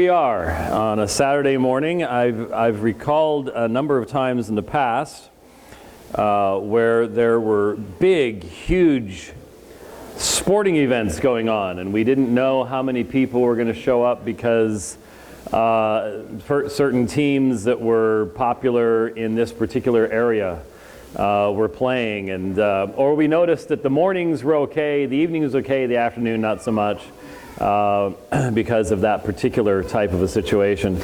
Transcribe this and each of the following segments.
We are on a Saturday morning. I've recalled a number of times in the past where there were big, huge sporting events going on, and we didn't know how many people were going to show up because certain teams that were popular in this particular area were playing, and or we noticed that the mornings were okay, the evening was okay, the afternoon not so much. Because of that particular type of a situation.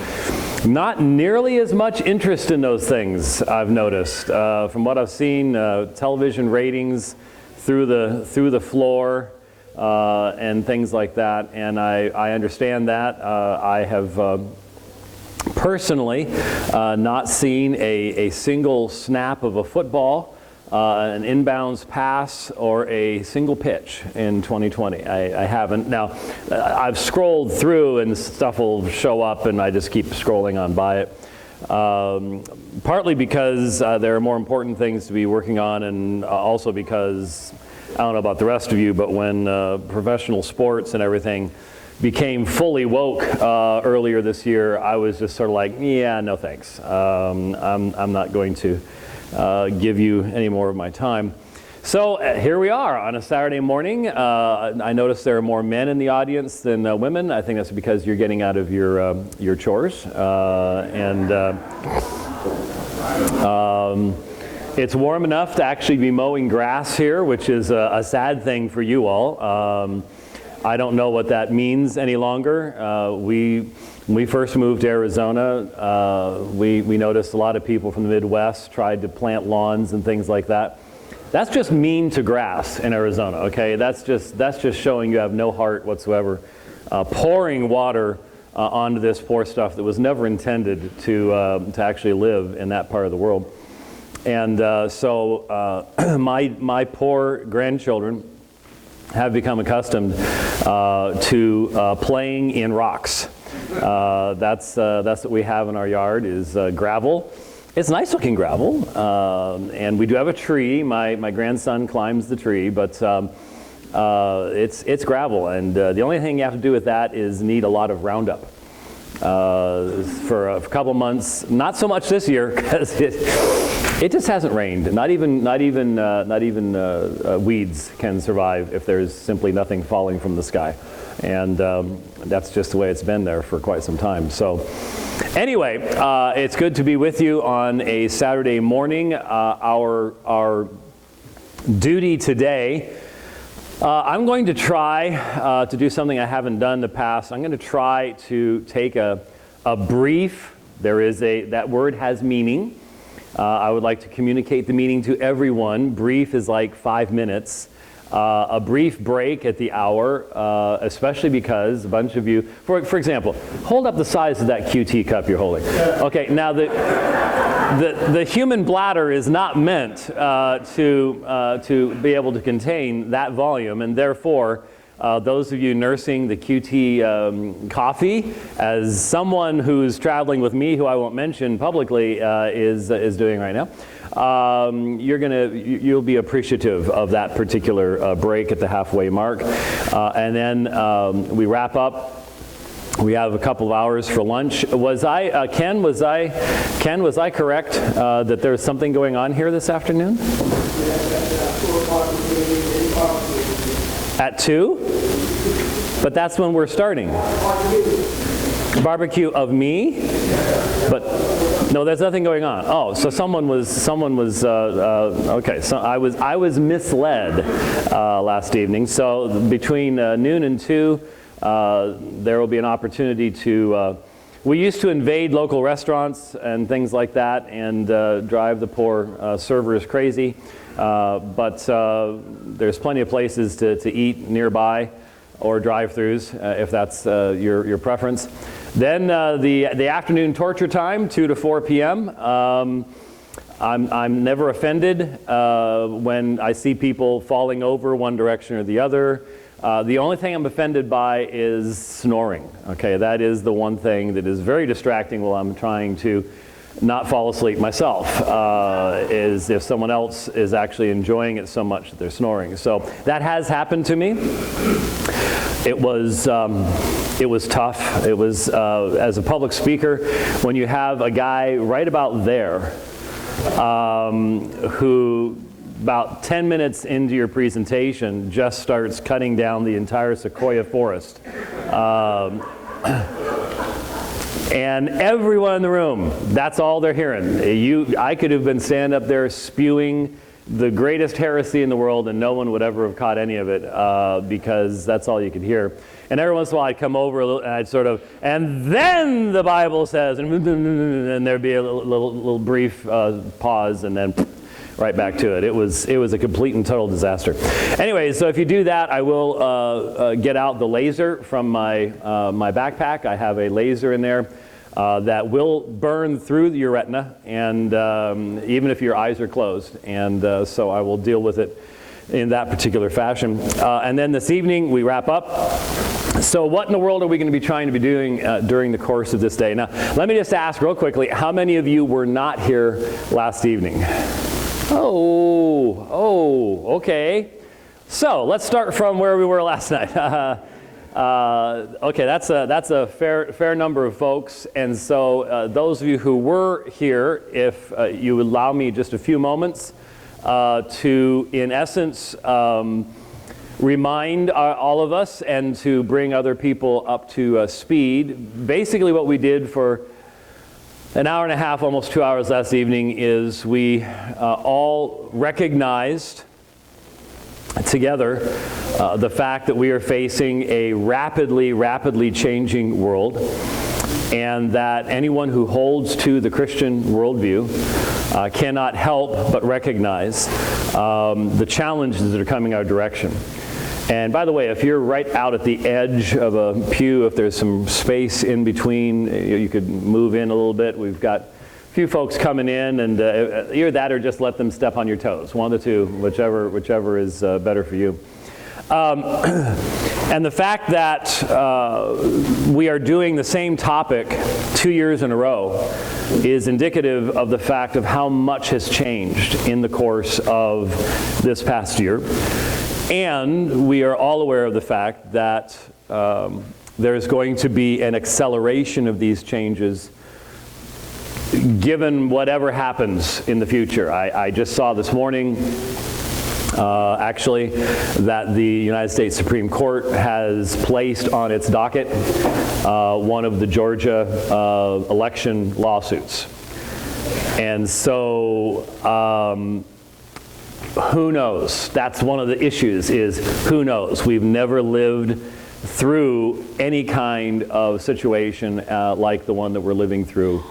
Not nearly as much interest in those things, I've noticed. From what I've seen, television ratings through the floor and things like that, and I understand that. I have personally not seen a single snap of a football, an inbounds pass, or a single pitch in 2020. I haven't. Now, I've scrolled through and stuff will show up and I just keep scrolling on by it. Partly because there are more important things to be working on, and also because, I don't know about the rest of you, but when professional sports and everything became fully woke earlier this year, I was just sort of like, yeah, no thanks. I'm not going to give you any more of my time. So here we are on a Saturday morning. I notice there are more men in the audience than women. I think that's because you're getting out of your chores. It's warm enough to actually be mowing grass here, which is a sad thing for you all. I don't know what that means any longer. When we first moved to Arizona, we noticed a lot of people from the Midwest tried to plant lawns and things like that. That's just mean to grass in Arizona, okay? That's just showing you have no heart whatsoever. Pouring water onto this poor stuff that was never intended to actually live in that part of the world. And so my poor grandchildren have become accustomed to playing in rocks. That's what we have in our yard is gravel. It's nice looking gravel, and we do have a tree. My grandson climbs the tree, but it's gravel, and the only thing you have to do with that is need a lot of Roundup. For a couple months, not so much this year because it just hasn't rained. Not even weeds can survive if there's simply nothing falling from the sky, and that's just the way it's been there for quite some time. So anyway, it's good to be with you on a Saturday morning. Our duty today, I'm going to try to do something I haven't done in the past. I'm going to try to take a brief, that word has meaning. I would like to communicate the meaning to everyone. Brief is like 5 minutes. A brief break at the hour, especially because a bunch of you, for example, hold up the size of that QT cup you're holding. Okay, now the human bladder is not meant to be able to contain that volume, and therefore those of you nursing the QT coffee, as someone who's traveling with me, who I won't mention publicly, is doing right now, you'll be appreciative of that particular break at the halfway mark, and then we wrap up. We have a couple of hours for lunch. Ken, was I correct that there's something going on here this afternoon? At 2? But that's when we're starting. Barbecue of me? But no, there's nothing going on. Oh, so someone was okay. So I was misled last evening. So between noon and 2, there will be an opportunity to. We used to invade local restaurants and things like that, and drive the poor servers crazy. But there's plenty of places to eat nearby, or drive-throughs if that's your preference. Then the afternoon torture time, 2 to 4 p.m. I'm never offended when I see people falling over one direction or the other. The only thing I'm offended by is snoring. Okay, that is the one thing that is very distracting while I'm trying to not fall asleep myself, is if someone else is actually enjoying it so much that they're snoring. So that has happened to me. It was tough. It was, as a public speaker, when you have a guy right about there who about 10 minutes into your presentation just starts cutting down the entire sequoia forest. And everyone in the room, that's all they're hearing. I could have been standing up there spewing the greatest heresy in the world, and no one would ever have caught any of it because that's all you could hear. And every once in a while I'd come over a little, and I'd sort of, and then the Bible says, and there'd be a little brief pause, and then right back to it. It was a complete and total disaster. Anyway, so if you do that, I will get out the laser from my backpack. I have a laser in there that will burn through your retina, and even if your eyes are closed. And so I will deal with it in that particular fashion. And then this evening we wrap up. So what in the world are we going to be trying to be doing during the course of this day? Now, let me just ask real quickly, how many of you were not here last evening? Oh, okay. So let's start from where we were last night. Okay, that's a fair number of folks, and so those of you who were here, if you would allow me just a few moments to, in essence, remind all of us and to bring other people up to speed. Basically, what we did for an hour and a half, almost 2 hours last evening, is we all recognized together the fact that we are facing a rapidly changing world, and that anyone who holds to the Christian worldview cannot help but recognize the challenges that are coming our direction. And by the way, if you're right out at the edge of a pew, if there's some space in between, you could move in a little bit. We've got a few folks coming in, and either that or just let them step on your toes. One of the two, whichever is better for you. And the fact that we are doing the same topic 2 years in a row is indicative of the fact of how much has changed in the course of this past year. And we are all aware of the fact that there's going to be an acceleration of these changes given whatever happens in the future. I just saw this morning, actually, that the United States Supreme Court has placed on its docket one of the Georgia election lawsuits. And so, who knows? That's one of the issues, is who knows? We've never lived through any kind of situation like the one that we're living through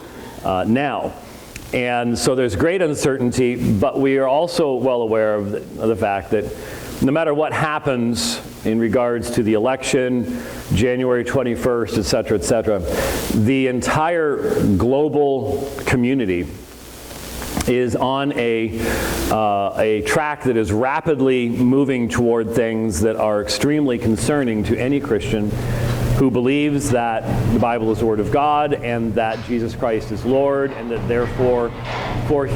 now. And so there's great uncertainty, but we are also well aware of the fact that no matter what happens in regards to the election, January 21st, et cetera, the entire global community is on a track that is rapidly moving toward things that are extremely concerning to any Christian who believes that the Bible is the Word of God and that Jesus Christ is Lord, and that therefore for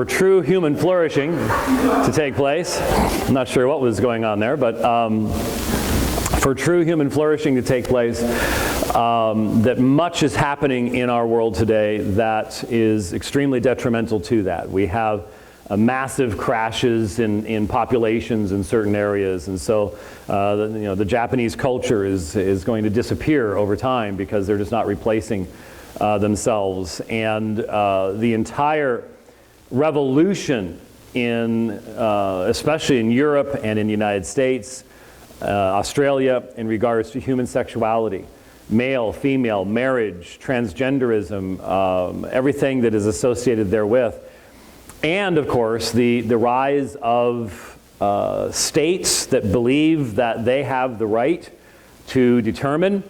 true human flourishing to take place, I'm not sure what was going on there, but for true human flourishing to take place, that much is happening in our world today that is extremely detrimental to that. We have massive crashes in populations in certain areas, and so the Japanese culture is going to disappear over time because they're just not replacing themselves. And the entire revolution especially in Europe and in the United States, Australia, in regards to human sexuality, male, female, marriage, transgenderism, everything that is associated therewith. And of course, the rise of states that believe that they have the right to determine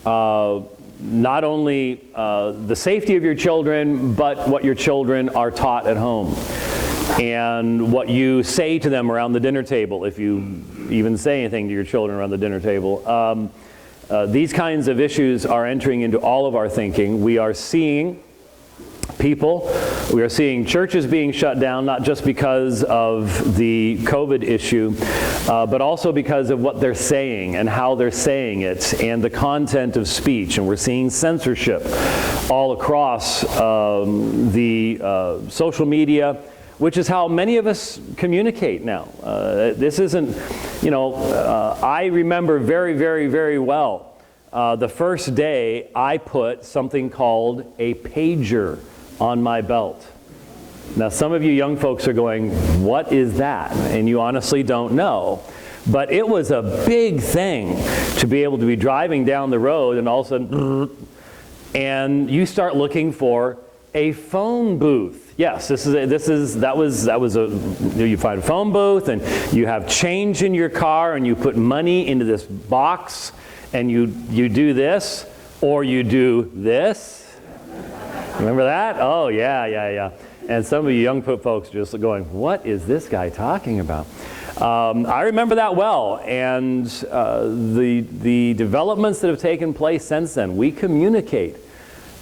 not only the safety of your children, but what your children are taught at home, and what you say to them around the dinner table, if you even say anything to your children around the dinner table. These kinds of issues are entering into all of our thinking. We are seeing churches being shut down, not just because of the COVID issue, but also because of what they're saying and how they're saying it and the content of speech. And we're seeing censorship all across the social media, which is how many of us communicate now. This isn't, I remember very, very, very well the first day I put something called a pager on my belt. Now, some of you young folks are going, what is that? And you honestly don't know. But it was a big thing to be able to be driving down the road and all of a sudden, and you start looking for a phone booth. Yes, that was you find a phone booth and you have change in your car and you put money into this box and you do this or you do this. Remember that? Oh, yeah. And some of you young folks are just going, what is this guy talking about? I remember that well, and the developments that have taken place since then, we communicate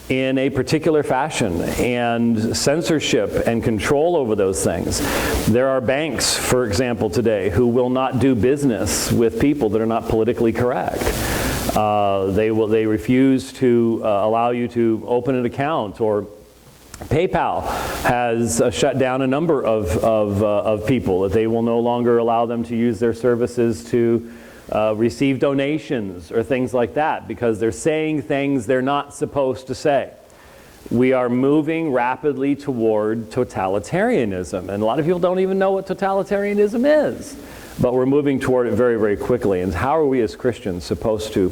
in a particular fashion, and censorship and control over those things. There are banks, for example, today, who will not do business with people that are not politically correct. They refuse to allow you to open an account, or PayPal has shut down a number of people. That they will no longer allow them to use their services to receive donations or things like that because they're saying things they're not supposed to say. We are moving rapidly toward totalitarianism, and a lot of people don't even know what totalitarianism is, but we're moving toward it very, very quickly. And how are we as Christians supposed to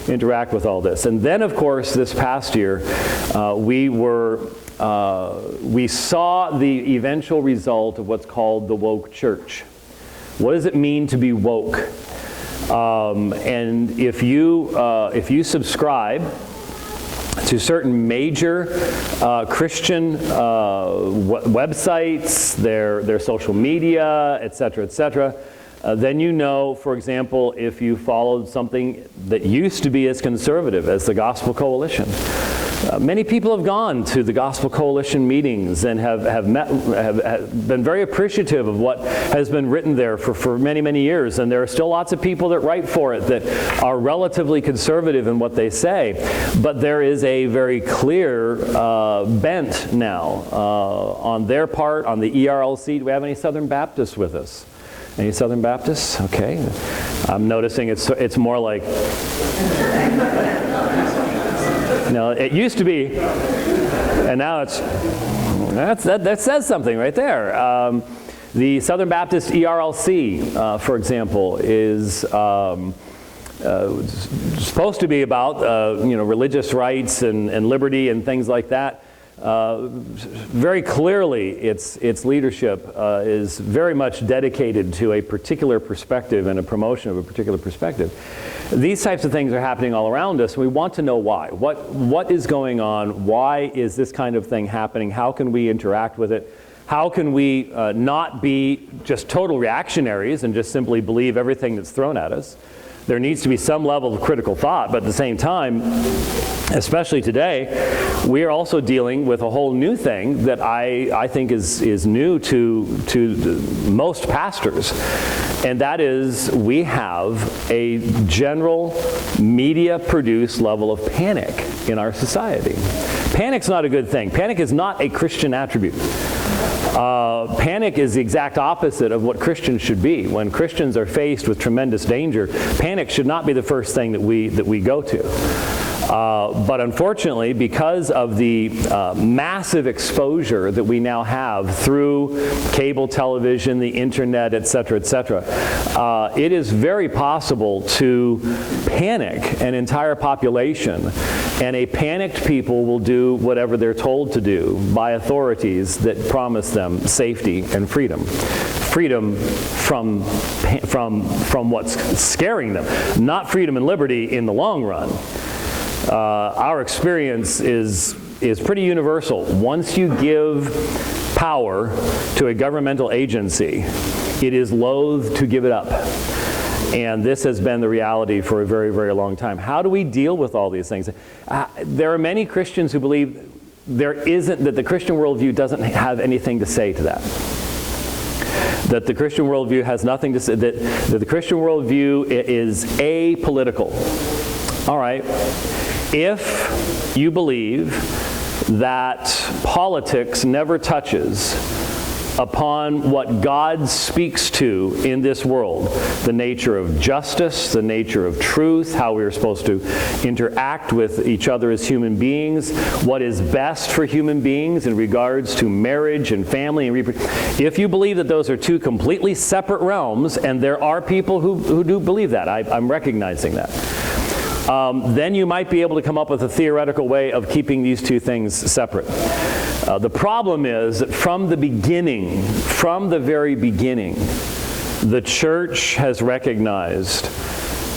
interact with all this? And then, of course, this past year, we saw the eventual result of what's called the woke church. What does it mean to be woke? And if you subscribe to certain major Christian websites, their social media, etc., then you know, for example, if you followed something that used to be as conservative as the Gospel Coalition. Many people have gone to the Gospel Coalition meetings and have been very appreciative of what has been written there for many, many years. And there are still lots of people that write for it that are relatively conservative in what they say. But there is a very clear bent now on their part, on the ERLC. Do we have any Southern Baptists with us? Any Southern Baptists? Okay. I'm noticing it's more like... No, it used to be, and now that says something right there. The Southern Baptist ERLC, for example, is supposed to be about religious rights and liberty and things like that. Very clearly, its leadership is very much dedicated to a particular perspective and a promotion of a particular perspective. These types of things are happening all around us. We want to know why. What is going on? Why is this kind of thing happening? How can we interact with it? How can we not be just total reactionaries and just simply believe everything that's thrown at us? There needs to be some level of critical thought, but at the same time, especially today, we are also dealing with a whole new thing that I think is new to most pastors, and that is we have a general media-produced level of panic in our society. Panic's not a good thing. Panic is not a Christian attribute. Panic is the exact opposite of what Christians should be. When Christians are faced with tremendous danger, panic should not be the first thing that we go to. But unfortunately, because of the massive exposure that we now have through cable television, the internet, etc., it is very possible to panic an entire population, and a panicked people will do whatever they're told to do by authorities that promise them safety and freedom. Freedom from what's scaring them, not freedom and liberty in the long run. Our experience is pretty universal. Once you give power to a governmental agency, it is loath to give it up. And this has been the reality for a very, very long time. How do we deal with all these things? There are many Christians who believe that the Christian worldview doesn't have anything to say to that. that the Christian worldview has nothing to say, that the Christian worldview is apolitical. All right. If you believe that politics never touches upon what God speaks to in this world, the nature of justice, the nature of truth, how we are supposed to interact with each other as human beings, what is best for human beings in regards to marriage and family and if you believe that those are two completely separate realms, and there are people who do believe that, I'm recognizing that, then you might be able to come up with a theoretical way of keeping these two things separate. The problem is that from the very beginning, the church has recognized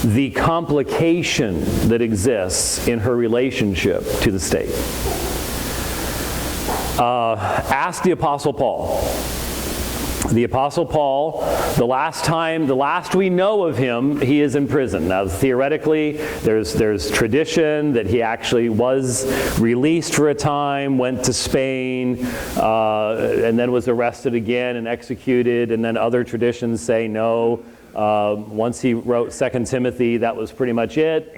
the complication that exists in her relationship to the state. Ask the Apostle Paul. The Apostle Paul, the last we know of him, he is in prison. Now, theoretically, there's tradition that he actually was released for a time, went to Spain, and then was arrested again and executed, and then other traditions say no. Once he wrote 2 Timothy, that was pretty much it,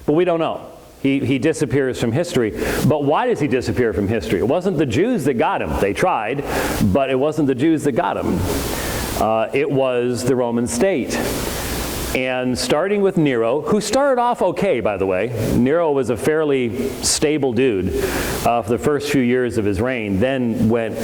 but we don't know. He disappears from history. But why does he disappear from history? It wasn't the Jews that got him. They tried, but it wasn't the Jews that got him. It was the Roman state. And starting with Nero, who started off okay, by the way. Nero was a fairly stable dude for the first few years of his reign, then went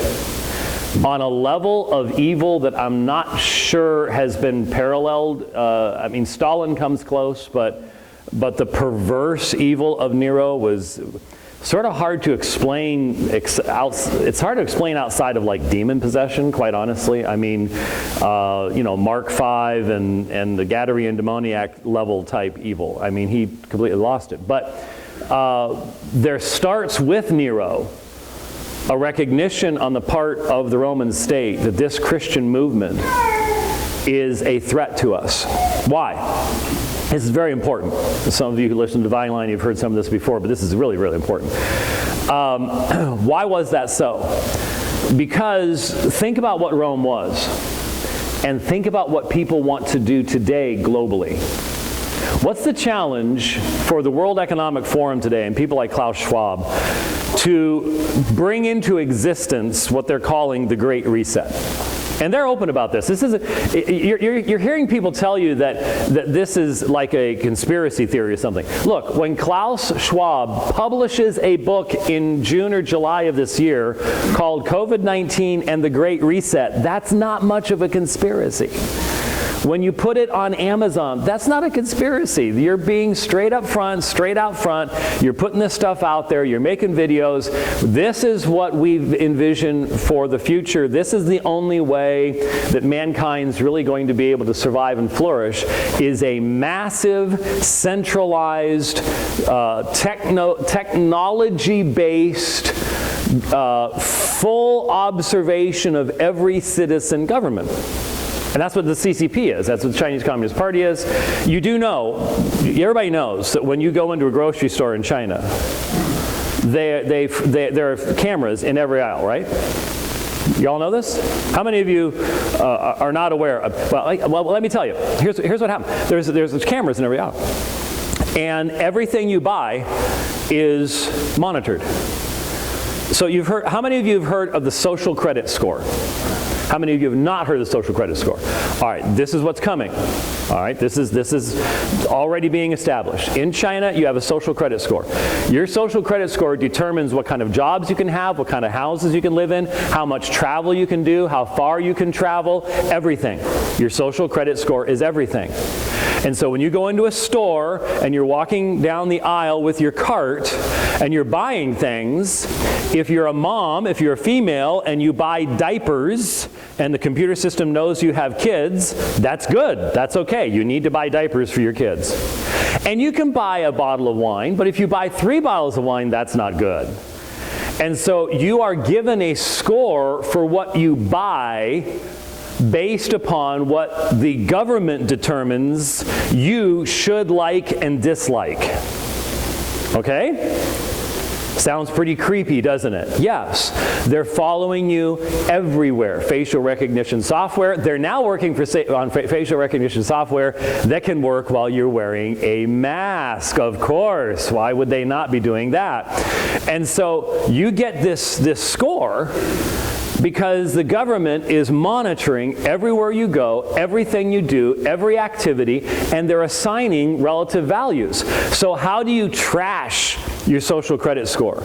on a level of evil that I'm not sure has been paralleled. I mean, Stalin comes close, but the perverse evil of Nero was sort of hard to explain. It's hard to explain outside of like demon possession, quite honestly. I mean, Mark 5 and the Gadarene demoniac level type evil. I mean, he completely lost it. But there starts with Nero a recognition on the part of the Roman state that this Christian movement is a threat to us. Why? This is very important. Some of you who listen to Divine Line, you've heard some of this before, but this is really, really important. Why was that so? Because think about what Rome was, and think about what people want to do today globally. What's the challenge for the World Economic Forum today, and people like Klaus Schwab, to bring into existence what they're calling the Great Reset? And they're open about this. You're hearing people tell you that this is like a conspiracy theory or something. Look, when Klaus Schwab publishes a book in June or July of this year called COVID-19 and the Great Reset, that's not much of a conspiracy. When you put it on Amazon, that's not a conspiracy. You're being straight out front. You're putting this stuff out there. You're making videos. This is what we've envisioned for the future. This is the only way that mankind's really going to be able to survive and flourish, is a massive, centralized, technology-based, full observation of every citizen government. And that's what the CCP is. That's what the Chinese Communist Party is. You do know, everybody knows that when you go into a grocery store in China, there are cameras in every aisle, right? Y'all know this? How many of you are not aware of? Well, let me tell you. Here's what happened. There's cameras in every aisle, and everything you buy is monitored. So you've heard. How many of you have heard of the social credit score? How many of you have not heard of the social credit score? All right, this is what's coming. All right, this is already being established. In China, you have a social credit score. Your social credit score determines what kind of jobs you can have, what kind of houses you can live in, how much travel you can do, how far you can travel, everything. Your social credit score is everything. And so when you go into a store and you're walking down the aisle with your cart and you're buying things, if you're a mom, if you're a female, and you buy diapers and the computer system knows you have kids, that's good. That's okay. You need to buy diapers for your kids. And you can buy a bottle of wine, but if you buy 3 bottles of wine, that's not good. And so you are given a score for what you buy based upon what the government determines you should like and dislike. Okay? Sounds pretty creepy, doesn't it? Yes. They're following you everywhere. Facial recognition software. They're now working on facial recognition software that can work while you're wearing a mask, of course. Why would they not be doing that? And so you get this score because the government is monitoring everywhere you go, everything you do, every activity, and they're assigning relative values. So how do you trash your social credit score?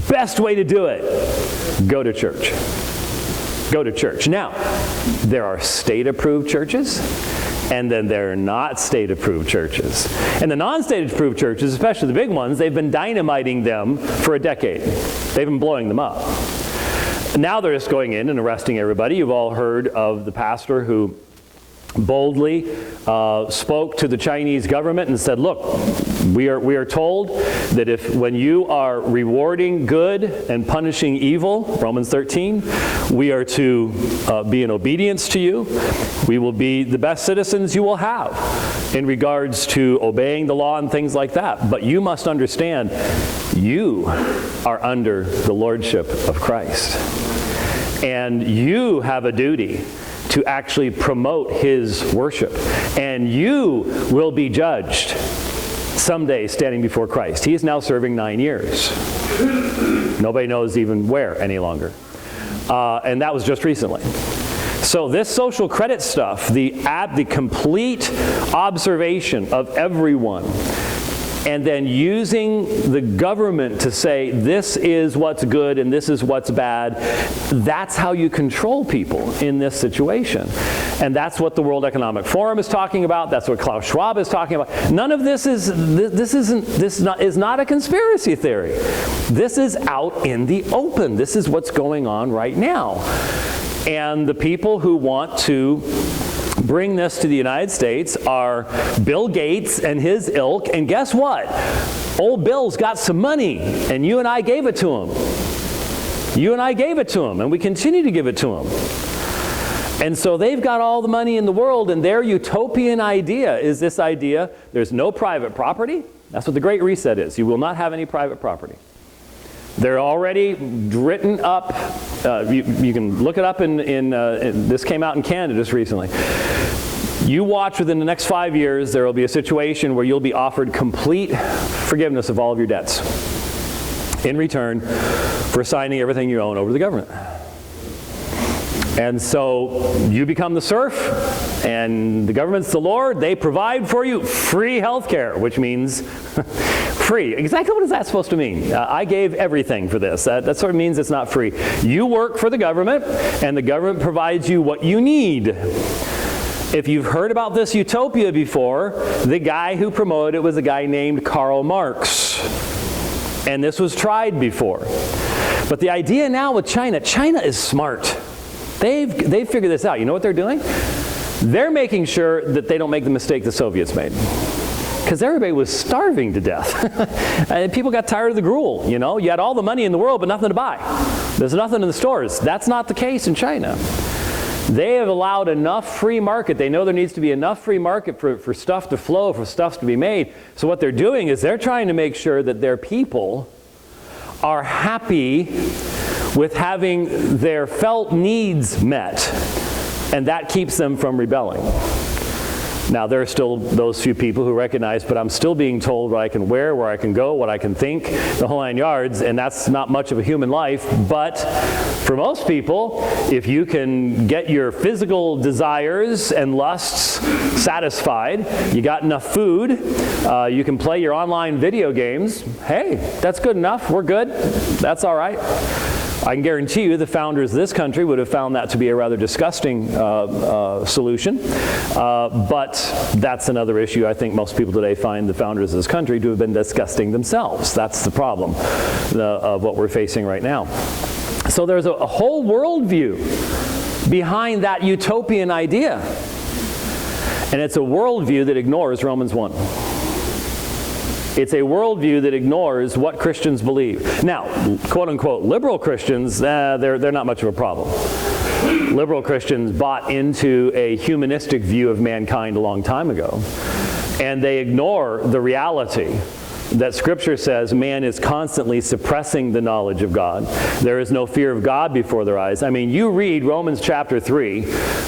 Best way to do it, go to church. Go to church. Now, there are state-approved churches, and then there are not state-approved churches. And the non-state-approved churches, especially the big ones, they've been dynamiting them for a decade. They've been blowing them up. Now they're just going in and arresting everybody. You've all heard of the pastor who boldly spoke to the Chinese government and said, look, we are told that when you are rewarding good and punishing evil, Romans 13, we are to be in obedience to you. We will be the best citizens you will have in regards to obeying the law and things like that. But you must understand, you are under the lordship of Christ. And you have a duty to actually promote his worship. And you will be judged someday standing before Christ. He is now serving 9 years. Nobody knows even where any longer. And that was just recently. So this social credit stuff, the complete observation of everyone, and then using the government to say this is what's good and this is what's bad, that's how you control people in this situation. And that's what the World Economic Forum is talking about. That's what Klaus Schwab is talking about. None of this is not a conspiracy theory. This is out in the open. This is what's going on right now. And the people who want to bring this to the United States are Bill Gates and his ilk, and guess what? Old Bill's got some money, and you and I gave it to him. You and I gave it to him, and we continue to give it to him. And so they've got all the money in the world, and their utopian idea is this idea, there's no private property. That's what the Great Reset is. You will not have any private property. They're already written up. You can look it up this came out in Canada just recently. You watch within the next 5 years, there will be a situation where you'll be offered complete forgiveness of all of your debts in return for signing everything you own over to the government. And so you become the serf, and the government's the Lord. They provide for you free health care, which means free. Exactly what is that supposed to mean? I gave everything for this. That sort of means it's not free. You work for the government, and the government provides you what you need. If you've heard about this utopia before, the guy who promoted it was a guy named Karl Marx. And this was tried before. But the idea now with China is smart. They've figured this out. You know what they're doing? They're making sure that they don't make the mistake the Soviets made. Because everybody was starving to death. And people got tired of the gruel, you know? You had all the money in the world, but nothing to buy. There's nothing in the stores. That's not the case in China. They have allowed enough free market. They know there needs to be enough free market for stuff to flow, for stuff to be made. So what they're doing is they're trying to make sure that their people are happy with having their felt needs met, and that keeps them from rebelling. Now, there are still those few people who recognize, but I'm still being told what I can wear, where I can go, what I can think, the whole 9 yards, and that's not much of a human life. But for most people, if you can get your physical desires and lusts satisfied, you got enough food, you can play your online video games, hey, that's good enough, we're good, that's all right. I can guarantee you the founders of this country would have found that to be a rather disgusting solution. But that's another issue. I think most people today find the founders of this country to have been disgusting themselves. That's the problem of what we're facing right now. So there's a whole worldview behind that utopian idea. And it's a worldview that ignores Romans 1. It's a worldview that ignores what Christians believe. Now, quote-unquote liberal Christians, they're not much of a problem. Liberal Christians bought into a humanistic view of mankind a long time ago, and they ignore the reality that Scripture says man is constantly suppressing the knowledge of God. There is no fear of God before their eyes. I mean, you read Romans chapter 3,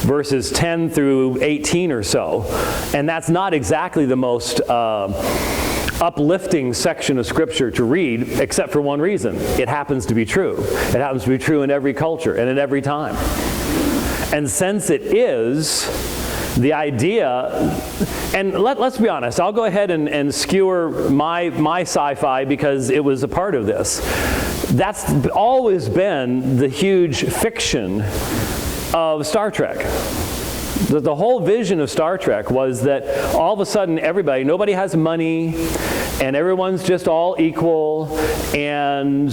verses 10 through 18 or so, and that's not exactly the most uplifting section of Scripture to read, except for one reason. It happens to be true. It happens to be true in every culture and in every time. And since it is, the idea, and let's be honest, I'll go ahead and skewer my sci-fi because it was a part of this. That's always been the huge fiction of Star Trek. The whole vision of Star Trek was that all of a sudden nobody has money, and everyone's just all equal, and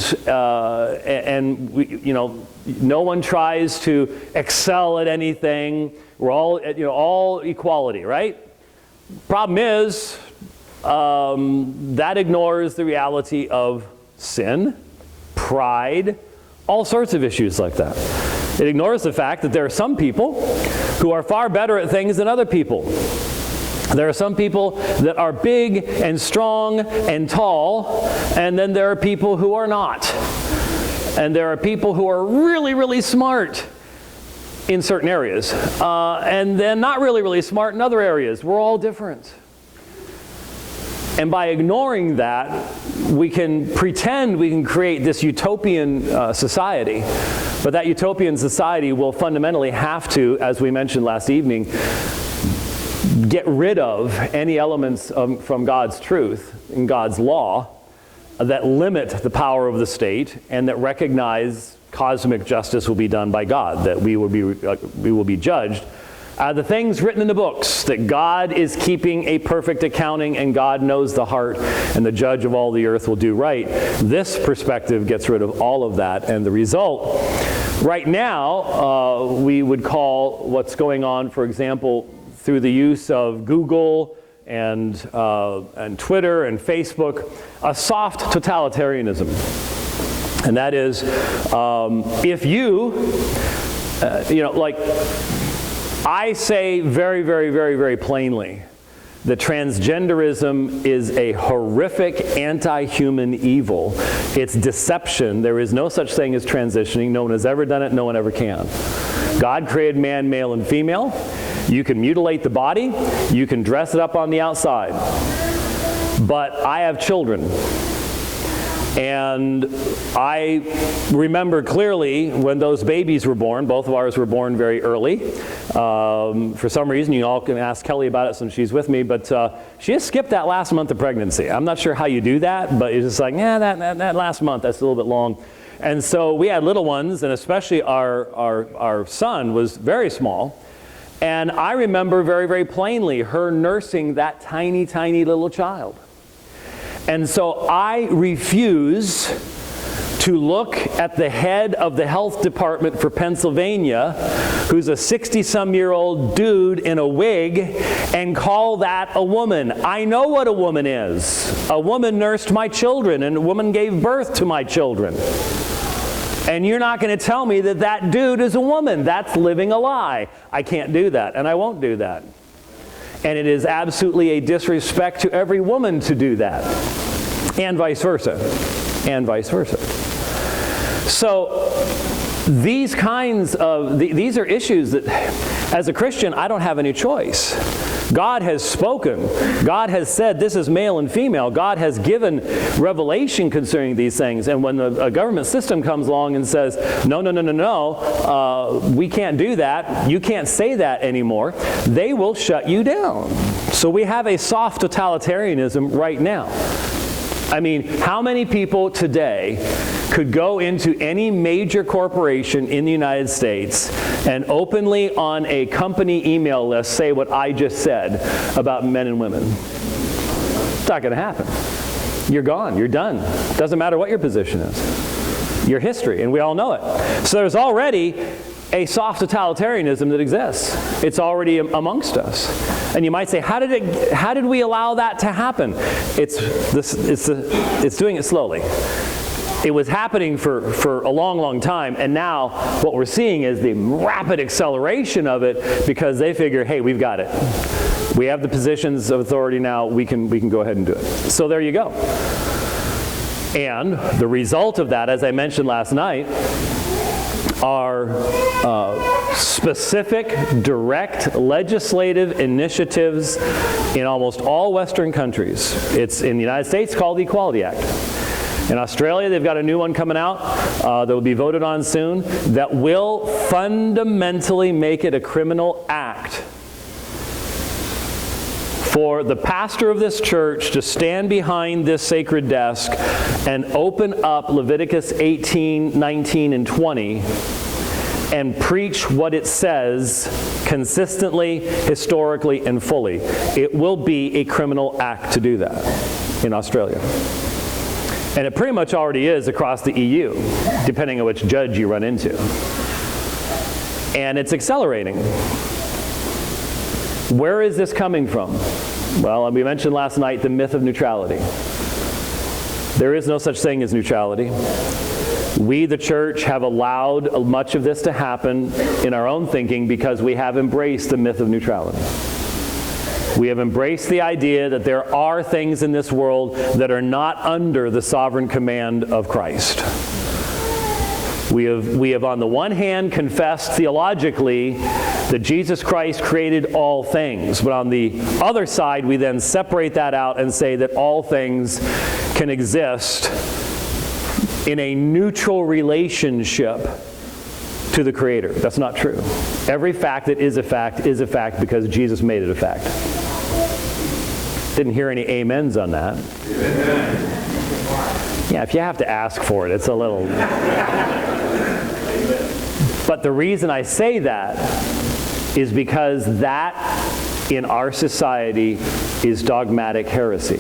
we, no one tries to excel at anything. We're all equality, right? Problem is, that ignores the reality of sin, pride, all sorts of issues like that. It ignores the fact that there are some people who are far better at things than other people. There are some people that are big and strong and tall, and then there are people who are not. And there are people who are really, really smart in certain areas, and then not really, really smart in other areas. We're all different. And by ignoring that, we can pretend we can create this utopian society. But that utopian society will fundamentally have to, as we mentioned last evening, get rid of any elements from God's truth and God's law that limit the power of the state and that recognize cosmic justice will be done by God, that we will be judged. The things written in the books, that God is keeping a perfect accounting and God knows the heart and the judge of all the earth will do right. This perspective gets rid of all of that, and the result, right now, we would call what's going on, for example, through the use of Google and Twitter and Facebook, a soft totalitarianism. And that is, if I say very, very, very, very plainly that transgenderism is a horrific anti-human evil. It's deception. There is no such thing as transitioning. No one has ever done it. No one ever can. God created man, male, and female. You can mutilate the body. You can dress it up on the outside. But I have children. And I remember clearly when those babies were born. Both of ours were born very early. For some reason, you all can ask Kelly about it since she's with me, but she has skipped that last month of pregnancy. I'm not sure how you do that, but it's just like, that last month, that's a little bit long. And so we had little ones, and especially our son was very small. And I remember very, very plainly her nursing that tiny, tiny little child. And so I refuse to look at the head of the health department for Pennsylvania, who's a 60-some-year-old dude in a wig, and call that a woman. I know what a woman is. A woman nursed my children, and a woman gave birth to my children. And you're not going to tell me that that dude is a woman. That's living a lie. I can't do that, and I won't do that. And it is absolutely a disrespect to every woman to do that. And vice versa. And vice versa. So these kinds of, these are issues that, as a Christian, I don't have any choice. God has spoken. God has said this is male and female. God has given revelation concerning these things. And when a government system comes along and says, no, we can't do that, you can't say that anymore, they will shut you down. So we have a soft totalitarianism right now. I mean, how many people today could go into any major corporation in the United States and openly on a company email list say what I just said about men and women? It's not going to happen. You're gone. You're done. Doesn't matter what your position is. Your history, and we all know it. So there's already a soft totalitarianism that exists. It's already amongst us. And you might say, how did we allow that to happen? It's doing it slowly. It was happening for a long, long time, and now what we're seeing is the rapid acceleration of it because they figure, hey, we've got it. We have the positions of authority now. We can go ahead and do it. So there you go. And the result of that, as I mentioned last night, are specific, direct legislative initiatives in almost all Western countries. It's in the United States called the Equality Act. In Australia, they've got a new one coming out that will be voted on soon that will fundamentally make it a criminal act for the pastor of this church to stand behind this sacred desk and open up Leviticus 18, 19, and 20 and preach what it says consistently, historically, and fully. It will be a criminal act to do that in Australia. And it pretty much already is across the EU, depending on which judge you run into. And it's accelerating. Where is this coming from? Well, we mentioned last night the myth of neutrality. There is no such thing as neutrality. We, the church, have allowed much of this to happen in our own thinking because we have embraced the myth of neutrality. We have embraced the idea that there are things in this world that are not under the sovereign command of Christ. We have on the one hand confessed theologically that Jesus Christ created all things, but on the other side we then separate that out and say that all things can exist in a neutral relationship to the Creator. That's not true. Every fact that is a fact because Jesus made it a fact. Didn't hear any amens on that. Amen. Yeah, if you have to ask for it, it's a little... But the reason I say that is because that in our society is dogmatic heresy.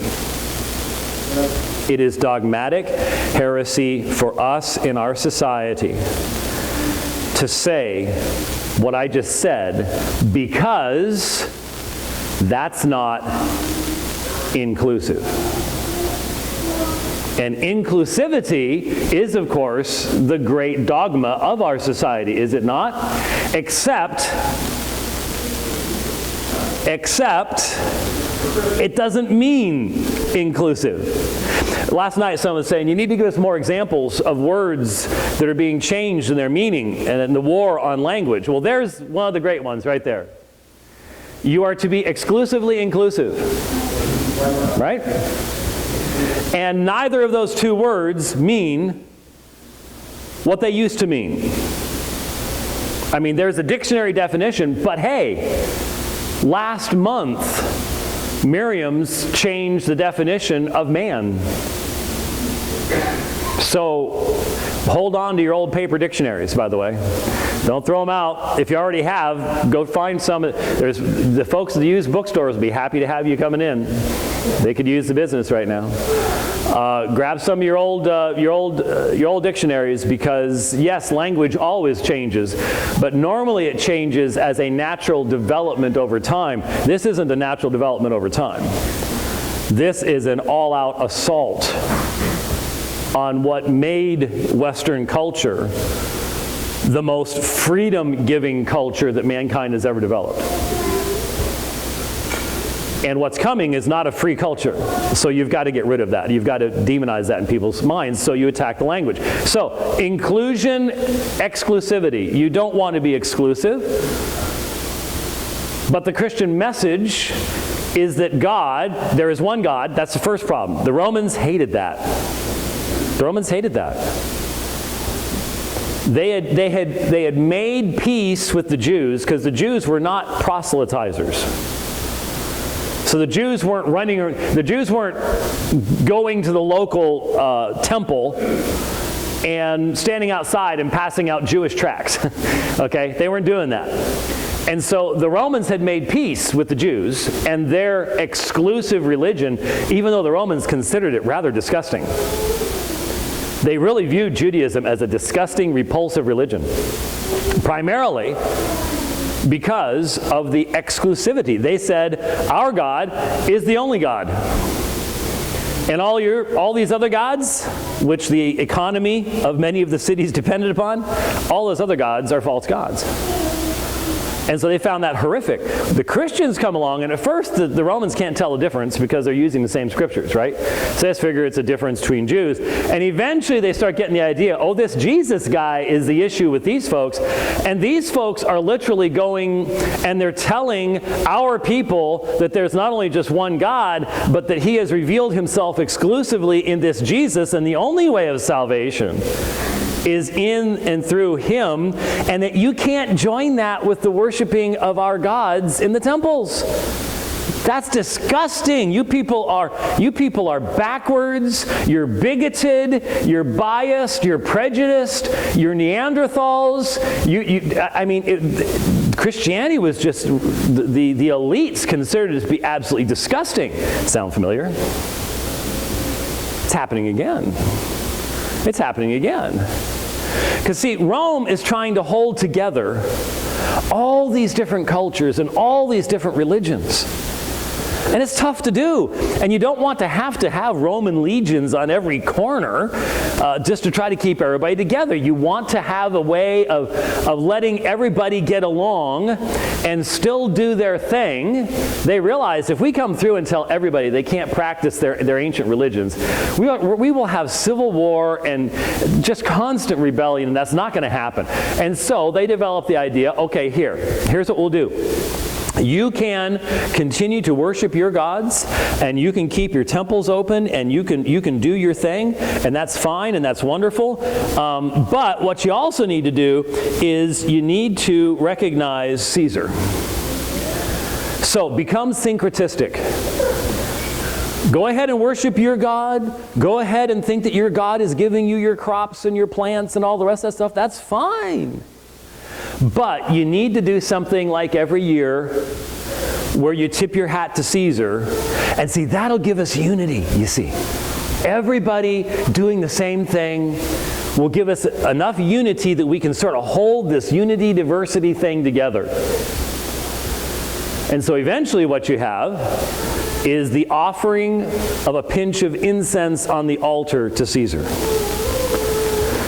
It is dogmatic heresy for us in our society to say what I just said because that's not inclusive. And inclusivity is, of course, the great dogma of our society, is it not? Except it doesn't mean inclusive. Last night someone was saying, you need to give us more examples of words that are being changed in their meaning and in the war on language. Well, there's one of the great ones right there. You are to be exclusively inclusive, right? And neither of those two words mean what they used to mean. I mean, there's a dictionary definition, but hey, last month, Merriam's changed the definition of man. So, hold on to your old paper dictionaries, by the way. Don't throw them out. If you already have, go find some. There's the folks that use bookstores will be happy to have you coming in. They could use the business right now. Grab some of your old dictionaries because yes, language always changes, but normally it changes as a natural development over time. This isn't a natural development over time. This is an all-out assault on what made Western culture the most freedom-giving culture that mankind has ever developed. And what's coming is not a free culture. So you've got to get rid of that. You've got to demonize that in people's minds, so you attack the language. So, inclusion, exclusivity. You don't want to be exclusive. But the Christian message is that God, there is one God. That's the first problem. The Romans hated that. The Romans hated that. They had made peace with the Jews because the Jews were not proselytizers. So the Jews weren't going to the local temple and standing outside and passing out Jewish tracts. Okay, they weren't doing that. And so the Romans had made peace with the Jews and their exclusive religion, even though the Romans considered it rather disgusting. They really viewed Judaism as a disgusting, repulsive religion, primarily because of the exclusivity. They said, our God is the only God. And all these other gods, which the economy of many of the cities depended upon, all those other gods are false gods. And so they found that horrific. The Christians come along, and at first the Romans can't tell the difference because they're using the same scriptures, right? So they figure it's a difference between Jews. And eventually they start getting the idea, oh, this Jesus guy is the issue with these folks. And these folks are literally going and they're telling our people that there's not only just one God, but that he has revealed himself exclusively in this Jesus, and the only way of salvation is in and through him, and that you can't join that with the worshiping of our gods in the temples. That's disgusting. You people are backwards, you're bigoted, you're biased, you're prejudiced, you're Neanderthals. Christianity was just, the elites considered it to be absolutely disgusting. Sound familiar? It's happening again. It's happening again. Because see, Rome is trying to hold together all these different cultures and all these different religions. And it's tough to do. And you don't want to have Roman legions on every corner just to try to keep everybody together. You want to have a way of letting everybody get along and still do their thing. They realize if we come through and tell everybody they can't practice their ancient religions, we will have civil war and just constant rebellion, and that's not going to happen. And so they developed the idea, okay, here's what we'll do. You can continue to worship your gods, and you can keep your temples open, and you can do your thing, and that's fine, and that's wonderful. But what you also need to do is you need to recognize Caesar. So become syncretistic. Go ahead and worship your God. Go ahead and think that your God is giving you your crops and your plants and all the rest of that stuff. That's fine. But you need to do something like every year where you tip your hat to Caesar. And see, that'll give us unity, you see. Everybody doing the same thing will give us enough unity that we can sort of hold this unity, diversity thing together. And so eventually what you have is the offering of a pinch of incense on the altar to Caesar.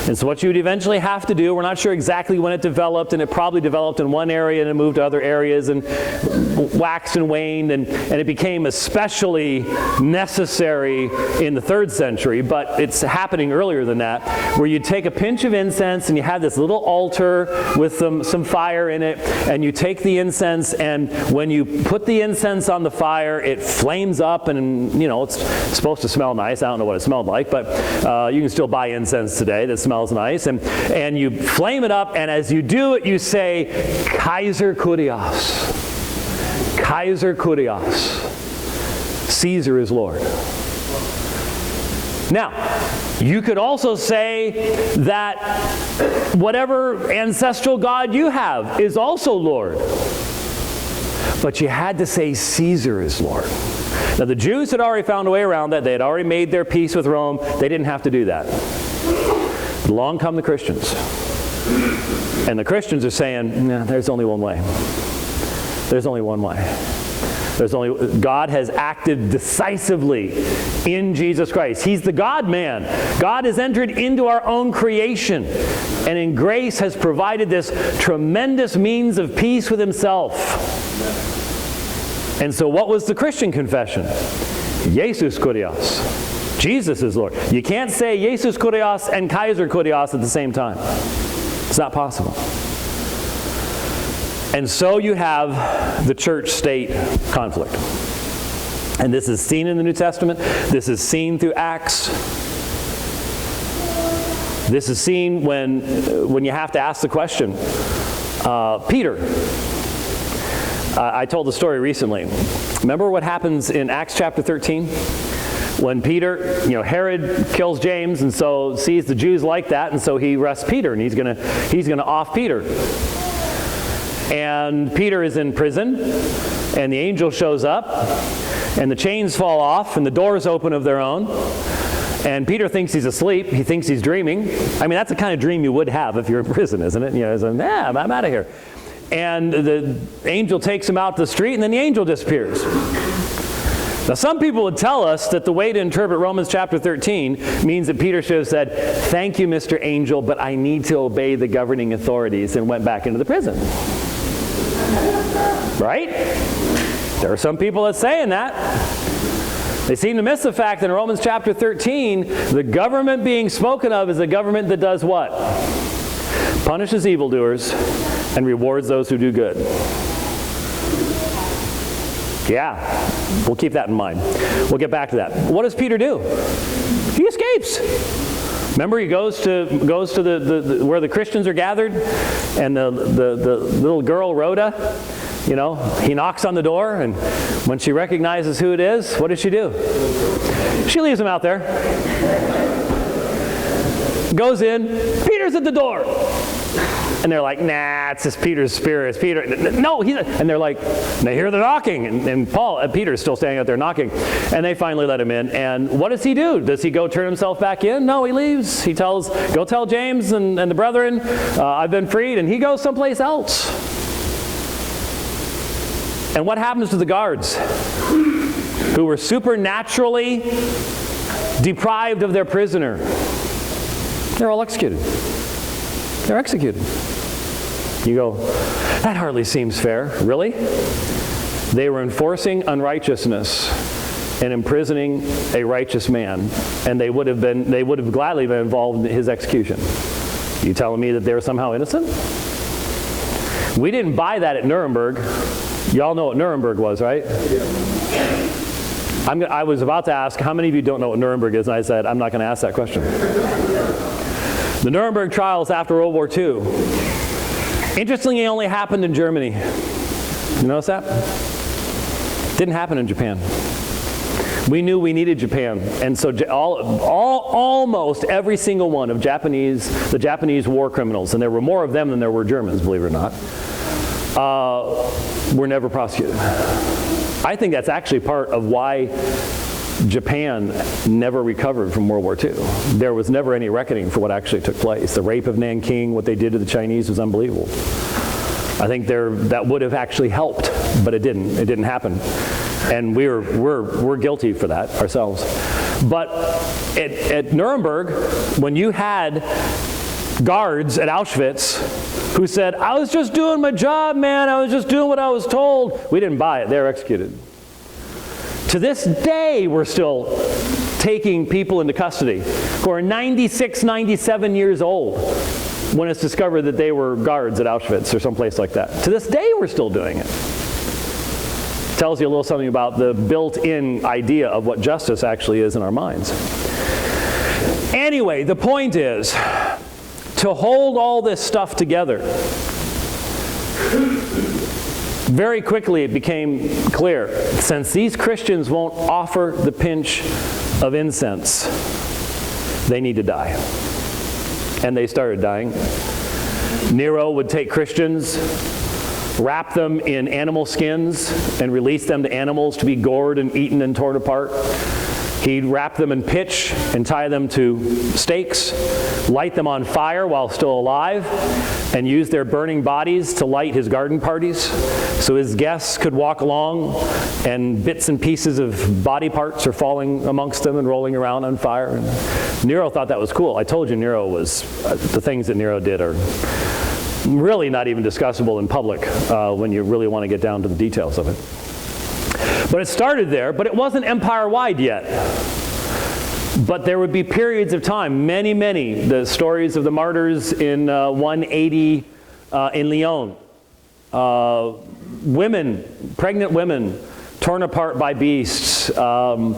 And so what you would eventually have to do, we're not sure exactly when it developed, and it probably developed in one area and it moved to other areas and waxed and waned, and it became especially necessary in the 3rd century, but it's happening earlier than that, where you take a pinch of incense and you have this little altar with some fire in it, and you take the incense, and when you put the incense on the fire, it flames up, and it's supposed to smell nice. I don't know what it smelled like, but you can still buy incense today that smells nice, and you flame it up, and as you do it, you say, Kaiser Kurios. Kaiser Kurios. Caesar is Lord. Now, you could also say that whatever ancestral god you have is also Lord. But you had to say Caesar is Lord. Now, the Jews had already found a way around that. They had already made their peace with Rome. They didn't have to do that. Along come the Christians. And the Christians are saying, no, there's only one way. There's only one way. God has acted decisively in Jesus Christ. He's the God-man. God has entered into our own creation, and in grace has provided this tremendous means of peace with himself. And so what was the Christian confession? Jesus Kurios. Jesus is Lord. You can't say Jesus Kurios and Kaiser Kurios at the same time. It's not possible. And so you have the church-state conflict. And this is seen in the New Testament. This is seen through Acts. This is seen when you have to ask the question. Peter. I told the story recently. Remember what happens in Acts chapter 13? When Peter, Herod kills James, and so sees the Jews like that, and so he arrests Peter, and he's gonna off Peter. And Peter is in prison, and the angel shows up, and the chains fall off, and the doors open of their own. And Peter thinks he's asleep. He thinks he's dreaming. I mean, that's the kind of dream you would have if you're in prison, isn't it? It's like, I'm out of here. And the angel takes him out to the street, and then the angel disappears. Now, some people would tell us that the way to interpret Romans chapter 13 means that Peter should have said, thank you, Mr. Angel, but I need to obey the governing authorities, and went back into the prison. Right? There are some people that saying that. They seem to miss the fact that in Romans chapter 13, the government being spoken of is a government that does what? Punishes evildoers and rewards those who do good. Yeah, we'll keep that in mind. We'll get back to that. What does Peter do? He escapes. Remember, he goes to the where the Christians are gathered, and the little girl Rhoda, you know, he knocks on the door, and when she recognizes who it is, what does she do? She leaves him out there. Goes in. Peter's at the door. And they're like, nah, it's just Peter's spirit. It's Peter. No, he's not. And they're like, they hear the knocking. And Peter's still standing out there knocking. And they finally let him in. And what does he do? Does he go turn himself back in? No, he leaves. He tells, go tell James and the brethren, I've been freed. And he goes someplace else. And what happens to the guards who were supernaturally deprived of their prisoner? They're all executed. They're executed. You go, that hardly seems fair. Really? They were enforcing unrighteousness and imprisoning a righteous man, and they would have gladly been involved in his execution. You telling me that they were somehow innocent? We didn't buy that at Nuremberg. Y'all know what Nuremberg was, right? I was about to ask, how many of you don't know what Nuremberg is? And I said, I'm not going to ask that question. The Nuremberg trials after World War II, interestingly, only happened in Germany. You notice that? Didn't happen in Japan. We knew we needed Japan, and so almost every single one of the Japanese war criminals, and there were more of them than there were Germans, believe it or not, were never prosecuted. I think that's actually part of why Japan never recovered from World War II. There was never any reckoning for what actually took place. The rape of Nanking, what they did to the Chinese was unbelievable. I think that would have actually helped, but it didn't. It didn't happen. And we're guilty for that ourselves. But at Nuremberg, when you had guards at Auschwitz who said, I was just doing my job, man, I was just doing what I was told, we didn't buy it. They were executed. To this day, we're still taking people into custody who are 96, 97 years old when it's discovered that they were guards at Auschwitz or someplace like that. To this day, we're still doing it. Tells you a little something about the built-in idea of what justice actually is in our minds. Anyway, the point is, to hold all this stuff together, very quickly it became clear, since these Christians won't offer the pinch of incense, they need to die. And they started dying. Nero would take Christians, wrap them in animal skins, and release them to animals to be gored and eaten and torn apart. He'd wrap them in pitch and tie them to stakes, light them on fire while still alive, and use their burning bodies to light his garden parties so his guests could walk along and bits and pieces of body parts are falling amongst them and rolling around on fire. And Nero thought that was cool. I told you Nero was, the things that Nero did are really not even discussable in public when you really want to get down to the details of it. But it started there, but it wasn't empire-wide yet. But there would be periods of time, many, the stories of the martyrs in 180 in Lyon. Pregnant women torn apart by beasts for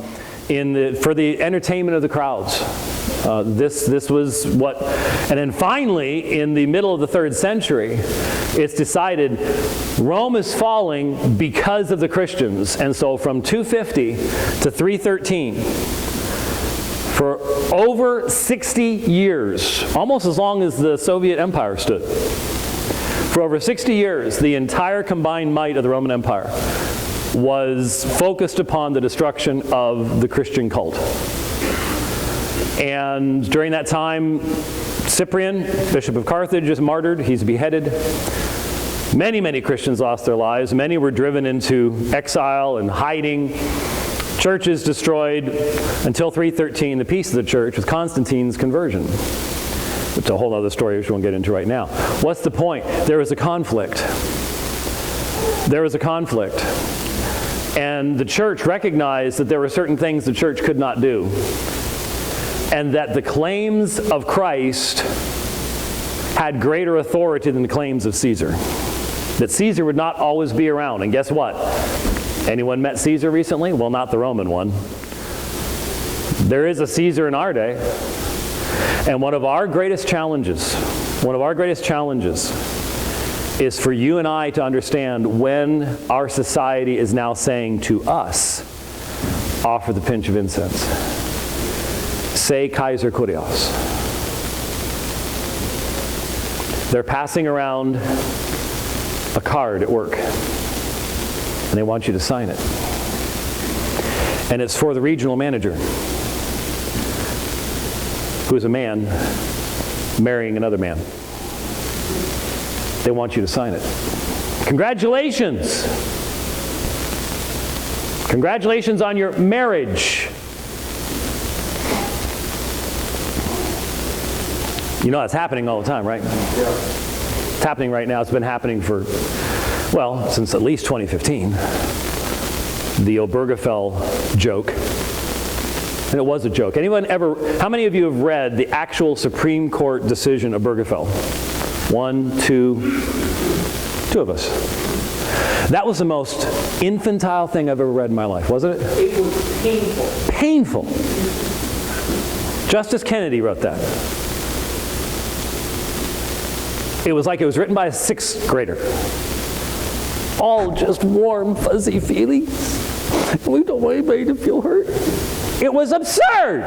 the entertainment of the crowds. This was what, and then finally, in the middle of the 3rd century, it's decided Rome is falling because of the Christians. And so from 250 to 313, for over 60 years, almost as long as the Soviet Empire stood, for over 60 years, the entire combined might of the Roman Empire was focused upon the destruction of the Christian cult. And during that time, Cyprian, Bishop of Carthage, is martyred. He's beheaded. Many Christians lost their lives. Many were driven into exile and hiding. Churches destroyed until 313, the peace of the church, with Constantine's conversion. Which is a whole other story which we won't get into right now. What's the point? There was a conflict. there was a conflict. And the church recognized that there were certain things the church could not do. And that the claims of Christ had greater authority than the claims of Caesar. That Caesar would not always be around. And guess what? Anyone met Caesar recently? Well, not the Roman one. There is a Caesar in our day. And one of our greatest challenges is for you and I to understand when our society is now saying to us, offer the pinch of incense. Say Kaiser Kurios. They're passing around a card at work, and they want you to sign it. And it's for the regional manager, who's a man marrying another man. They want you to sign it. Congratulations! Congratulations on your marriage. You know that's happening all the time, right? Yeah. It's happening right now. It's been happening for, well, since at least 2015. The Obergefell joke. And it was a joke. How many of you have read the actual Supreme Court decision of Obergefell? One, two of us. That was the most infantile thing I've ever read in my life, wasn't it? It was painful. Painful. Justice Kennedy wrote that. It was like it was written by a 6th grader. All just warm, fuzzy feelings. We don't want anybody to feel hurt. It was absurd.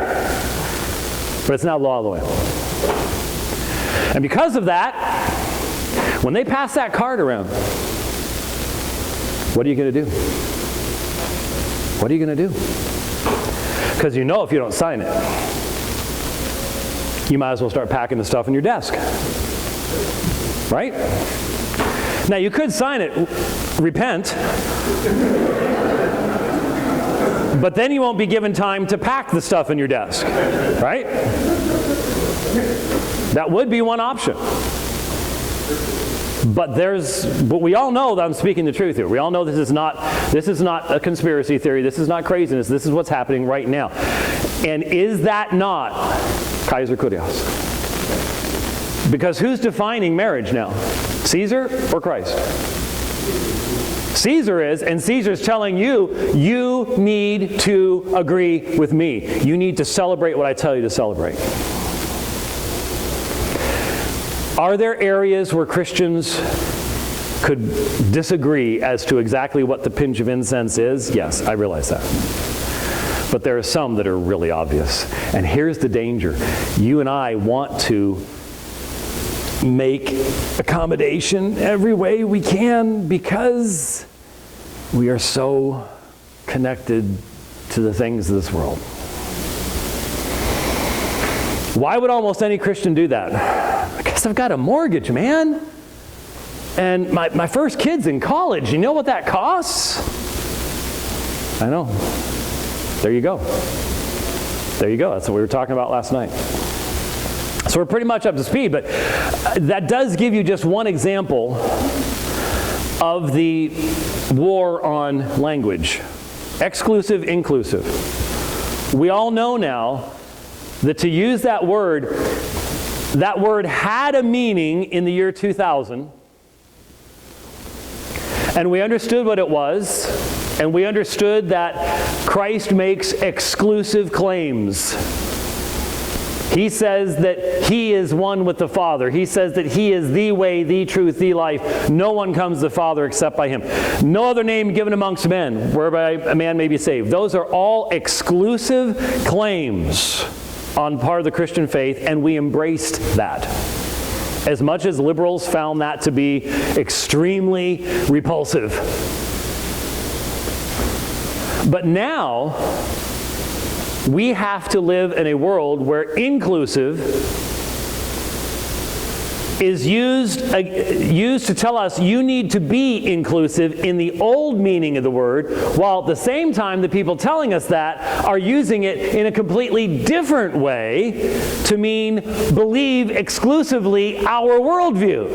But it's now law of the land. And because of that, when they pass that card around, what are you going to do? What are you going to do? Because you know if you don't sign it, you might as well start packing the stuff in your desk. Right? Now you could sign it, repent, but then you won't be given time to pack the stuff in your desk. Right? That would be one option. But we all know that I'm speaking the truth here. We all know this is not a conspiracy theory. This is not craziness. This is what's happening right now. And is that not Kaiser Kurios? Because who's defining marriage now? Caesar or Christ? Caesar is, and Caesar's telling you, you need to agree with me. You need to celebrate what I tell you to celebrate. Are there areas where Christians could disagree as to exactly what the pinch of incense is? Yes, I realize that. But there are some that are really obvious. And here's the danger. You and I want to make accommodation every way we can because we are so connected to the things of this world. Why would almost any Christian do that? Because I've got a mortgage, man. And my first kid's in college. You know what that costs? I know. There you go. There you go. That's what we were talking about last night. So we're pretty much up to speed, but that does give you just one example of the war on language. Exclusive, inclusive. We all know now that to use that word had a meaning in the year 2000, and we understood what it was, and we understood that Christ makes exclusive claims. He says that He is one with the Father. He says that He is the way, the truth, the life. No one comes to the Father except by Him. No other name given amongst men whereby a man may be saved. Those are all exclusive claims on part of the Christian faith, and we embraced that. As much as liberals found that to be extremely repulsive. But now, we have to live in a world where inclusive is used to tell us you need to be inclusive in the old meaning of the word, while at the same time the people telling us that are using it in a completely different way to mean believe exclusively our worldview.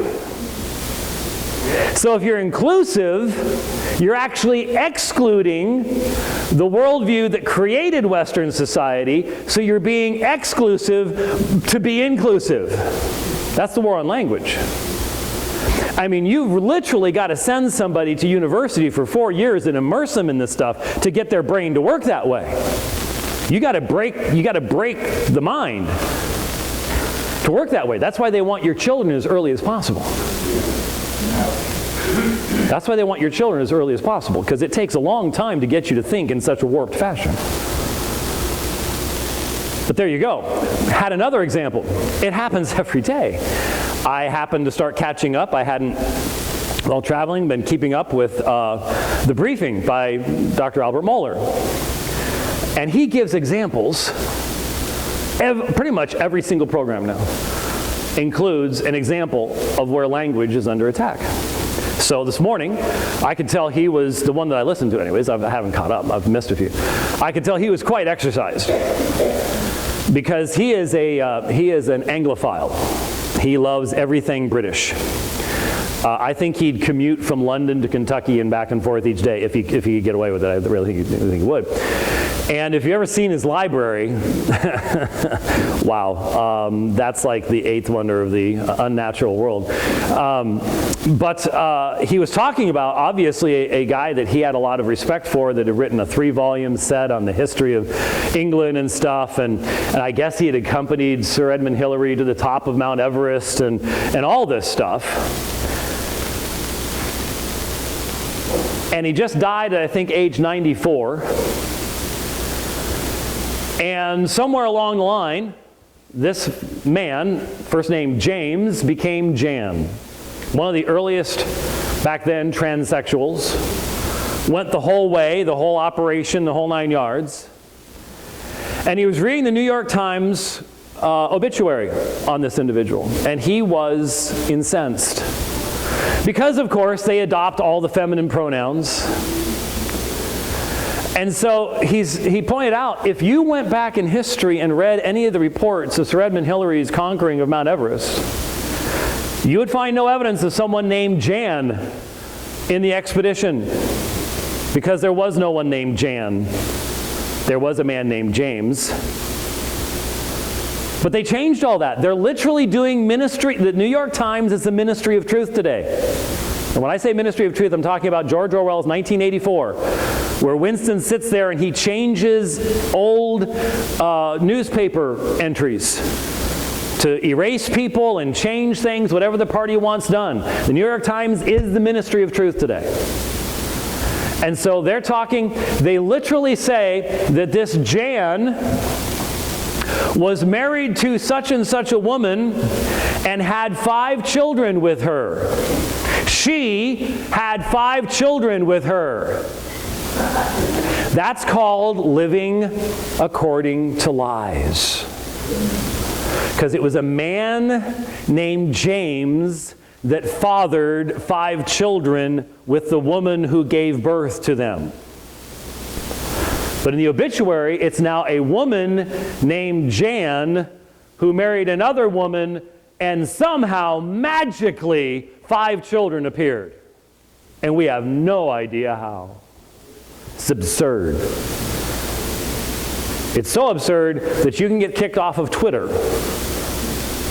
So if you're inclusive, you're actually excluding the worldview that created Western society, so you're being exclusive to be inclusive. That's the war on language. I mean, you've literally got to send somebody to university for 4 years and immerse them in this stuff to get their brain to work that way. You got to break the mind to work that way. That's why they want your children as early as possible. That's why they want your children as early as possible, because it takes a long time to get you to think in such a warped fashion. But there you go. Had another example. It happens every day. I happened to start catching up. I hadn't, while traveling, been keeping up with the briefing by Dr. Albert Mohler. And he gives examples. Pretty much every single program now includes an example of where language is under attack. So this morning, I could tell he was, the one that I listened to anyways, I haven't caught up, I've missed a few. I could tell he was quite exercised, because he is an Anglophile. He loves everything British. I think he'd commute from London to Kentucky and back and forth each day if he could get away with it. I really think he would. And if you've ever seen his library, wow, that's like the eighth wonder of the unnatural world. But he was talking about, obviously, a guy that he had a lot of respect for, that had written a 3-volume set on the history of England and stuff, and I guess he had accompanied Sir Edmund Hillary to the top of Mount Everest and all this stuff. And he just died at, I think, age 94. And somewhere along the line, this man, first name James, became Jan. One of the earliest, back then, transsexuals. Went the whole way, the whole operation, the whole 9 yards. And he was reading the New York Times obituary on this individual. And he was incensed. Because, of course, they adopt all the feminine pronouns. And so he pointed out, if you went back in history and read any of the reports of Sir Edmund Hillary's conquering of Mount Everest, you would find no evidence of someone named Jan in the expedition, because there was no one named Jan. There was a man named James. But they changed all that. They're literally doing ministry. The New York Times is the ministry of truth today. And when I say ministry of truth, I'm talking about George Orwell's 1984, where Winston sits there and he changes old newspaper entries to erase people and change things, whatever the party wants done. The New York Times is the ministry of truth today. And so they're talking, they literally say that this Jan was married to such and such a woman and had 5 children with her. She had 5 children with her. That's called living according to lies. Because it was a man named James that fathered 5 children with the woman who gave birth to them. But in the obituary, it's now a woman named Jan who married another woman, and somehow, magically, 5 children appeared. And we have no idea how. It's absurd. It's so absurd that you can get kicked off of Twitter.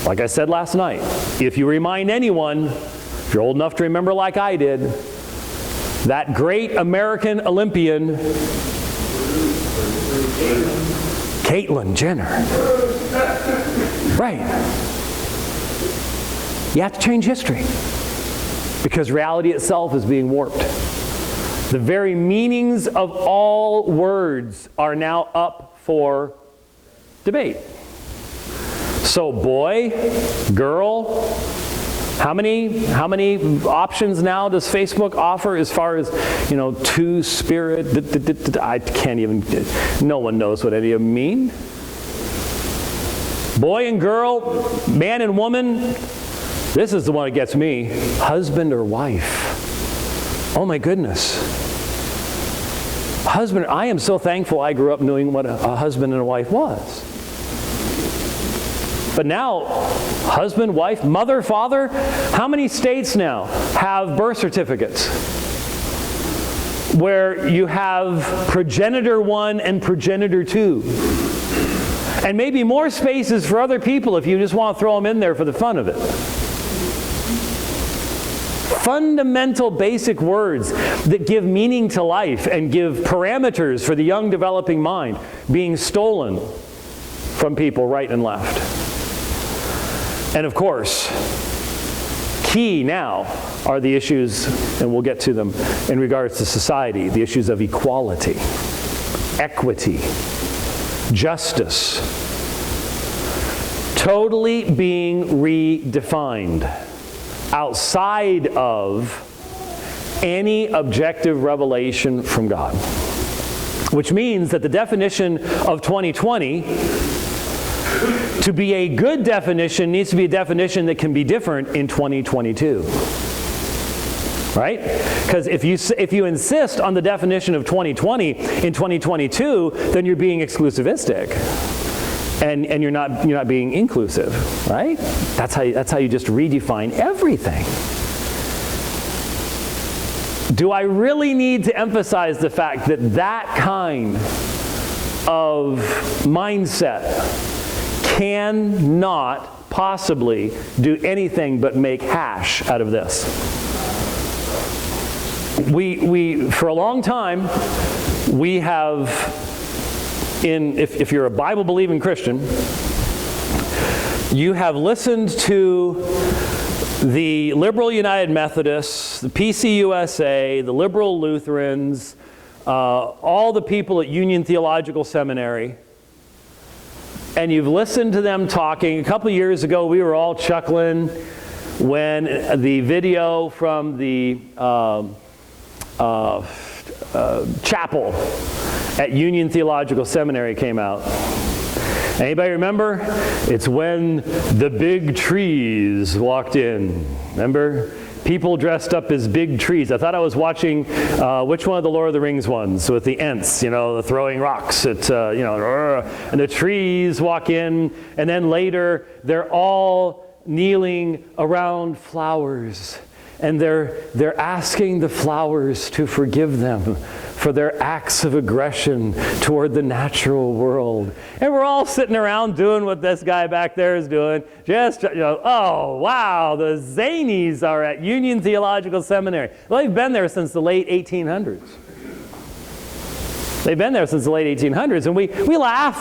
Like I said last night, if you remind anyone, if you're old enough to remember like I did, that great American Olympian, Caitlyn Jenner. Right. You have to change history, because reality itself is being warped. The very meanings of all words are now up for debate. So boy, girl, how many options now does Facebook offer as far as, two-spirit? I can't even, no one knows what any of them mean. Boy and girl, man and woman, this is the one that gets me. Husband or wife. Oh my goodness. Husband, I am so thankful I grew up knowing what a husband and a wife was. But now, husband, wife, mother, father, how many states now have birth certificates where you have progenitor 1 and progenitor 2? And maybe more spaces for other people if you just want to throw them in there for the fun of it. Fundamental basic words that give meaning to life and give parameters for the young developing mind being stolen from people right and left. And of course, key now are the issues, and we'll get to them in regards to society, the issues of equality, equity, justice, totally being redefined outside of any objective revelation from God. Which means that the definition of 2020, to be a good definition, needs to be a definition that can be different in 2022. Right? Because if you insist on the definition of 2020 in 2022, then you're being exclusivistic. And you're not being inclusive, right? That's how you just redefine everything. Do I really need to emphasize the fact that that kind of mindset cannot possibly do anything but make hash out of this? We for a long time, we have, if you're a Bible-believing Christian, you have listened to the Liberal United Methodists, the PCUSA, the Liberal Lutherans, all the people at Union Theological Seminary, and you've listened to them talking. A couple years ago, we were all chuckling when the video from the chapel at Union Theological Seminary came out. Anybody remember? It's when the big trees walked in. Remember? People dressed up as big trees. I thought I was watching which one of the Lord of the Rings ones with the Ents, the throwing rocks at, and the trees walk in, and then later they're all kneeling around flowers, and they're asking the flowers to forgive them for their acts of aggression toward the natural world. And we're all sitting around doing what this guy back there is doing. Just, oh, wow, the zanies are at Union Theological Seminary. Well, they've been there since the late 1800s. They've been there since the late 1800s, and we laugh.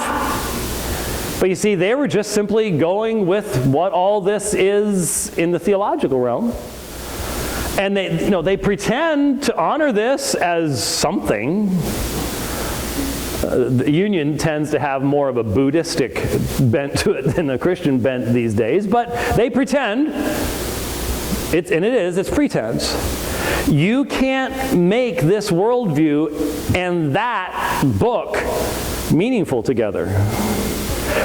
But you see, they were just simply going with what all this is in the theological realm. And they pretend to honor this as something. The Union tends to have more of a Buddhistic bent to it than a Christian bent these days, but they pretend. It's pretense. You can't make this worldview and that book meaningful together.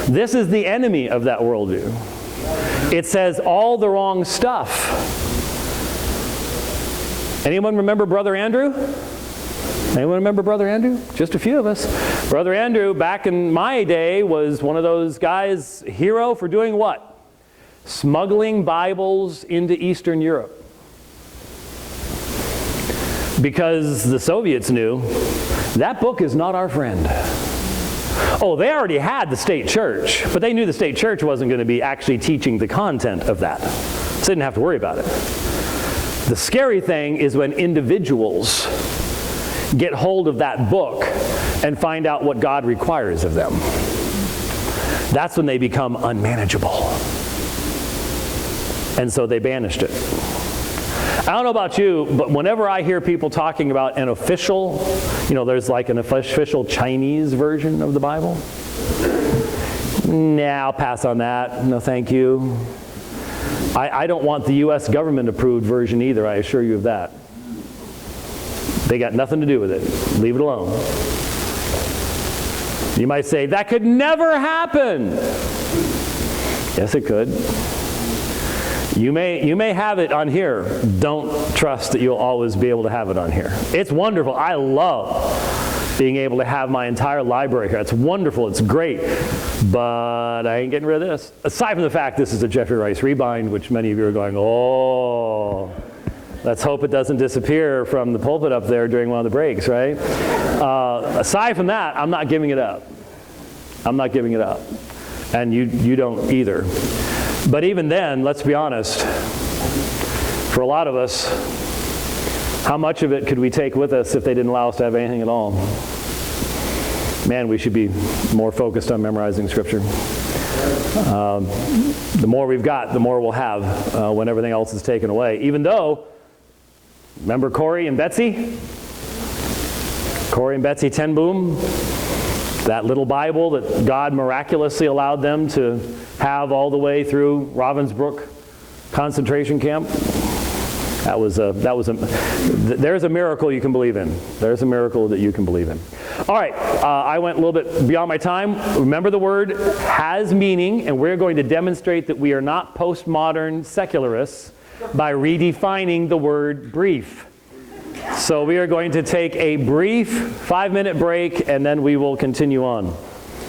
This is the enemy of that worldview. It says all the wrong stuff. Anyone remember Brother Andrew? Anyone remember Brother Andrew? Just a few of us. Brother Andrew, back in my day, was one of those guys, hero for doing what? Smuggling Bibles into Eastern Europe. Because the Soviets knew that book is not our friend. Oh, they already had the state church, but they knew the state church wasn't going to be actually teaching the content of that. So they didn't have to worry about it. The scary thing is when individuals get hold of that book and find out what God requires of them. That's when they become unmanageable. And so they banished it. I don't know about you, but whenever I hear people talking about an official, there's like an official Chinese version of the Bible. Nah, I'll pass on that. No, thank you. I don't want the U.S. government-approved version either, I assure you of that. They got nothing to do with it. Leave it alone. You might say, that could never happen. Yes, it could. You may have it on here. Don't trust that you'll always be able to have it on here. It's wonderful. I love being able to have my entire library here. It's wonderful, it's great, but I ain't getting rid of this. Aside from the fact this is a Jeffrey Rice rebind, which many of you are going, oh, let's hope it doesn't disappear from the pulpit up there during one of the breaks, right? Aside from that, I'm not giving it up. I'm not giving it up. And you don't either. But even then, let's be honest, for a lot of us, how much of it could we take with us if they didn't allow us to have anything at all? Man, we should be more focused on memorizing Scripture. The more we've got, the more we'll have when everything else is taken away. Even though, remember Corey and Betsy? Corey and Betsy Ten Boom? That little Bible that God miraculously allowed them to have all the way through Ravensbrück concentration camp. There's a miracle you can believe in. There's a miracle that you can believe in. All right, I went a little bit beyond my time. Remember, the word has meaning, and we're going to demonstrate that we are not postmodern secularists by redefining the word brief. So we are going to take a brief 5-minute break, and then we will continue on.